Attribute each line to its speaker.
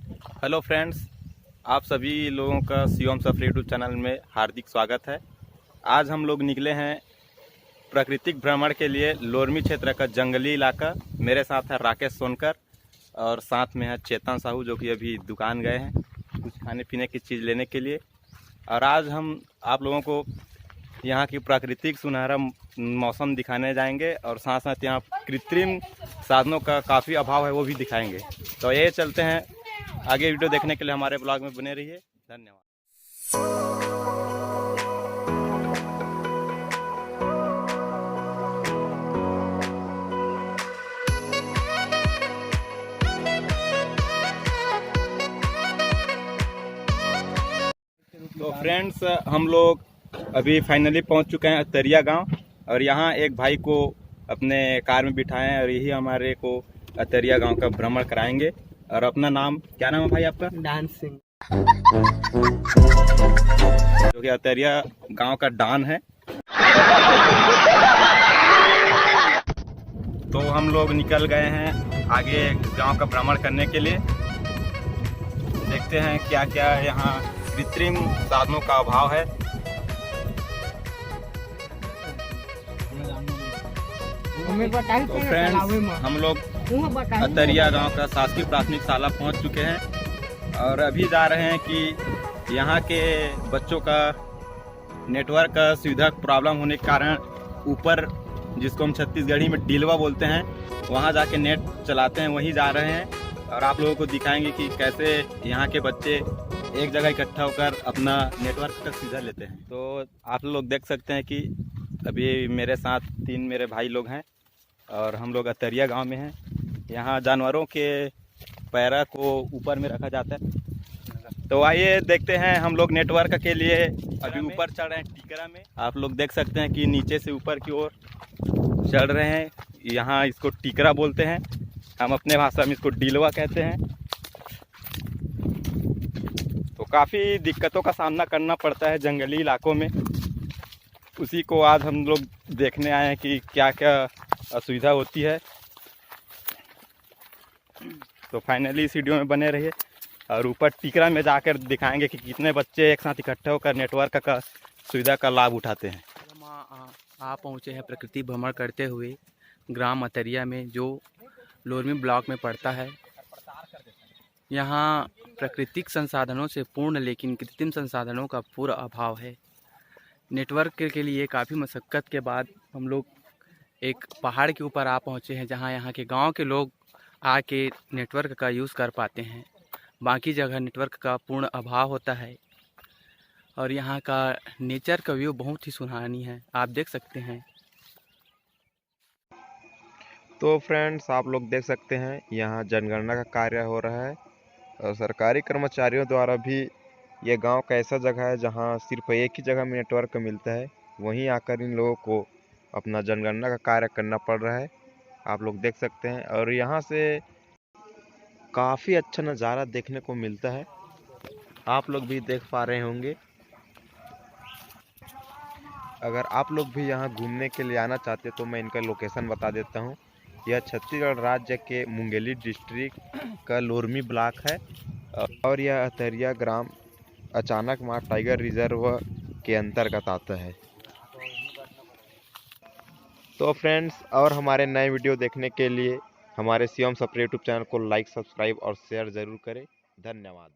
Speaker 1: Hello friends, आप सभी लोगों का शिवम सफर यूट्यूब चैनल में हार्दिक स्वागत है। आज हम लोग निकले हैं प्राकृतिक भ्रमण के लिए लोरमी क्षेत्र का जंगली इलाका। मेरे साथ है राकेश सोनकर और साथ में है चेतन साहू, जो कि अभी दुकान गए हैं कुछ खाने पीने की चीज़ लेने के लिए। और आज हम आप लोगों को यहाँ की प्राकृतिक सुनहरा मौसम दिखाने जाएंगे और साथ साथ यहाँ कृत्रिम साधनों का काफ़ी अभाव है, वो भी दिखाएंगे। तो ये चलते हैं आगे। वीडियो देखने के लिए हमारे ब्लॉग में बने रहिए। धन्यवाद। तो फ्रेंड्स, हम लोग अभी फाइनली पहुंच चुके हैं अतरिया गांव और यहाँ एक भाई को अपने कार में बिठाए हैं और यही हमारे को अतरिया गांव का भ्रमण कराएंगे। और अपना नाम, क्या नाम है भाई आपका?
Speaker 2: डान सिंह।
Speaker 1: जो कि अतरिया गांव का डान है। तो हम लोग निकल गए हैं आगे गांव का भ्रमण करने के लिए। देखते हैं क्या क्या यहाँ कृत्रिम साधनों का अभाव है। तो फ्रेंड्स, हम लोग अतरिया गांव का शासकीय प्राथमिक शाला पहुंच चुके हैं और अभी जा रहे हैं कि यहाँ के बच्चों का नेटवर्क का सुविधा प्रॉब्लम होने के कारण ऊपर, जिसको हम छत्तीसगढ़ी में डिलवा बोलते हैं, वहाँ जाके नेट चलाते हैं, वहीं जा रहे हैं। और आप लोगों को दिखाएंगे कि कैसे यहाँ के बच्चे एक जगह इकट्ठा होकर अपना नेटवर्क का सुविधा लेते हैं। तो आप लोग देख सकते हैं कि अभी मेरे साथ 3 मेरे भाई लोग हैं और हम लोग अतरिया गांव में हैं। यहाँ जानवरों के पैरा को ऊपर में रखा जाता है। तो आइए देखते हैं। हम लोग नेटवर्क के लिए अभी ऊपर चढ़ रहे हैं टिकरा में। आप लोग देख सकते हैं कि नीचे से ऊपर की ओर चढ़ रहे हैं। यहाँ इसको टिकरा बोलते हैं, हम अपने भाषा में इसको डिलवा कहते हैं। तो काफ़ी दिक्कतों का सामना करना पड़ता है जंगली इलाकों में। उसी को आज हम लोग देखने आए हैं कि क्या क्या असुविधा होती है। तो फाइनली इस वीडियो में बने रहिए और ऊपर टिकरा में जाकर दिखाएंगे कि कितने बच्चे एक साथ इकट्ठे होकर नेटवर्क का सुविधा का लाभ उठाते हैं।
Speaker 2: हम आप पहुँचे हैं प्रकृति भ्रमण करते हुए ग्राम अतरिया में, जो लोरमी ब्लॉक में पड़ता है। यहाँ प्राकृतिक संसाधनों से पूर्ण लेकिन कृत्रिम संसाधनों का पूरा अभाव है। नेटवर्क के लिए काफ़ी मशक्क़त के बाद हम लोग एक पहाड़ के ऊपर आ पहुँचे हैं, जहाँ यहाँ के गांव के लोग आके नेटवर्क का यूज़ कर पाते हैं। बाकी जगह नेटवर्क का पूर्ण अभाव होता है। और यहाँ का नेचर का व्यू बहुत ही सुहानी है, आप देख सकते हैं।
Speaker 3: तो फ्रेंड्स, आप लोग देख सकते हैं यहाँ जनगणना का कार्य हो रहा है और सरकारी कर्मचारियों द्वारा भी ये गांव का ऐसा जगह है जहां सिर्फ एक ही जगह में नेटवर्क मिलता है। वहीं आकर इन लोगों को अपना जनगणना का कार्य करना पड़ रहा है, आप लोग देख सकते हैं। और यहाँ से काफ़ी अच्छा नज़ारा देखने को मिलता है, आप लोग भी देख पा रहे होंगे। अगर आप लोग भी यहाँ घूमने के लिए आना चाहते तो मैं इनका लोकेशन बता देता हूँ। यह छत्तीसगढ़ राज्य के मुंगेली डिस्ट्रिक्ट का लोरमी ब्लॉक है और यह अतरिया ग्राम अचानकमार टाइगर रिजर्व के अंतर्गत आता है। तो फ्रेंड्स, और हमारे नए वीडियो देखने के लिए हमारे शिवम सफर यूट्यूब चैनल को लाइक, सब्सक्राइब और शेयर ज़रूर करें। धन्यवाद।